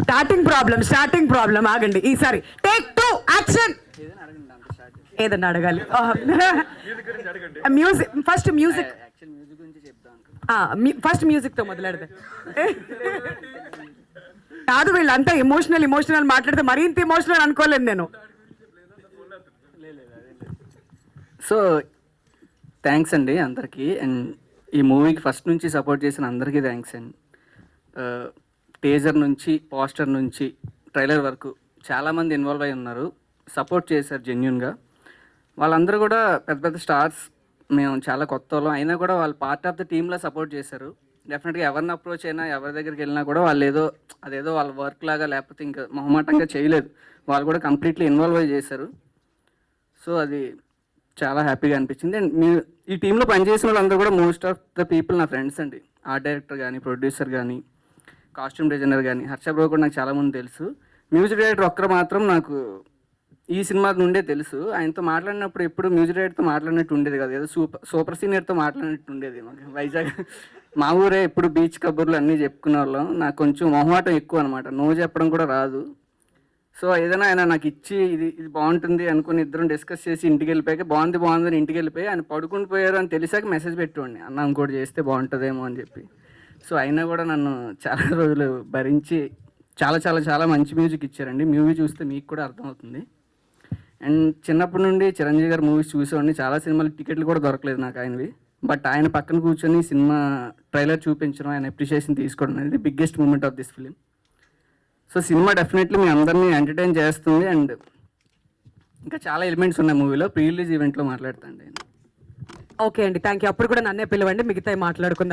Starting problem ఆగండి. ఈసారి take 2 action. ఏదన్నా అడగాలి. మ్యూజిక్ ఫస్ట్ మ్యూజిక్ తో మొదలెడదాం. కాదు, వీళ్ళంతా ఎమోషనల్ మాట్లాడితే మరీ ఇంత ఎమోషనల్ అనుకోలేదు నేను. సో థ్యాంక్స్ అండి అందరికీ. అండ్ ఈ మూవీకి ఫస్ట్ నుంచి సపోర్ట్ చేసిన అందరికీ థ్యాంక్స్ అండ్ టీజర్ నుంచి పోస్టర్ నుంచి ట్రైలర్ వరకు చాలామంది ఇన్వాల్వ్ అయి ఉన్నారు, సపోర్ట్ చేశారు జెన్యున్గా. వాళ్ళందరూ కూడా పెద్ద పెద్ద స్టార్స్, మేము చాలా కొత్త వాళ్ళం అయినా కూడా వాళ్ళు పార్ట్ ఆఫ్ ద టీమ్లో సపోర్ట్ చేశారు. డెఫినెట్గా ఎవరిని అప్రోచ్ అయినా ఎవరి దగ్గరికి వెళ్ళినా కూడా వాళ్ళు అదేదో వాళ్ళ వర్క్ లాగా లేకపోతే ఇంకా మొహమాటంగా చేయలేదు, వాళ్ళు కూడా కంప్లీట్లీ ఇన్వాల్వ్ అయ్యి చేశారు. సో అది చాలా హ్యాపీగా అనిపించింది. అండ్ ఈ టీంలో పనిచేసిన వాళ్ళందరూ కూడా మోస్ట్ ఆఫ్ ద పీపుల్ నా ఫ్రెండ్స్ అండి. ఆర్ట్ డైరెక్టర్ కానీ, ప్రొడ్యూసర్ కానీ, కాస్ట్యూమ్ డిజైనర్ కానీ, హర్ష బ్రో కూడా నాకు చాలామంది తెలుసు. మ్యూజిక్ డైరెక్టర్ ఒక్కరు మాత్రం నాకు ఈ సినిమా నుండే తెలుసు. ఆయనతో మాట్లాడినప్పుడు ఎప్పుడు మ్యూజిక్ డైరెక్టర్తో మాట్లాడినట్టు ఉండేది కదా, ఏదో సూపర్ సీనియర్తో మాట్లాడినట్టు ఉండేది. మాకు వైజాగ్ మా ఊరే, ఎప్పుడు బీచ్ కబుర్లు అన్నీ చెప్పుకునే వాళ్ళం. నాకు కొంచెం మొహమాటం ఎక్కువ అనమాట, నో చెప్పడం కూడా రాదు. సో ఏదైనా ఆయన నాకు ఇచ్చి ఇది బాగుంటుంది అనుకుని ఇద్దరం డిస్కస్ చేసి ఇంటికి వెళ్ళిపోయాక బాగుంది అని ఇంటికి వెళ్ళిపోయి ఆయన పడుకుని పోయారు అని తెలిసాక మెసేజ్ పెట్టేవాడిని, అన్న ఇంకోటి చేస్తే బాగుంటుందేమో అని చెప్పి. సో అయినా కూడా నన్ను చాలా రోజులు భరించి చాలా చాలా చాలా మంచి మ్యూజిక్ ఇచ్చారండి. మూవీ చూస్తే మీకు కూడా అర్థమవుతుంది. అండ్ చిన్నప్పటి నుండి చిరంజీవి గారు మూవీస్ చూసేవాడిని, చాలా సినిమాలు టికెట్లు కూడా దొరకలేదు నాకు ఆయనవి. బట్ ఆయన పక్కన కూర్చొని సినిమా ట్రైలర్ చూపించడం, ఆయన అప్రిషియేషన్ తీసుకోవడం అనేది biggest moment of this film. So cinema definitely మీ అందరినీ ఎంటర్టైన్ చేస్తుంది. అండ్ ఇంకా చాలా ఎలిమెంట్స్ ఉన్నాయి మూవీలో, ప్రీ రిలీజ్ ఈవెంట్లో మాట్లాడతాను. ఓకే అండి, థ్యాంక్ యూ. అప్పుడు కూడా నన్నే పిలవండి, మిగతా మాట్లాడుకుందాం.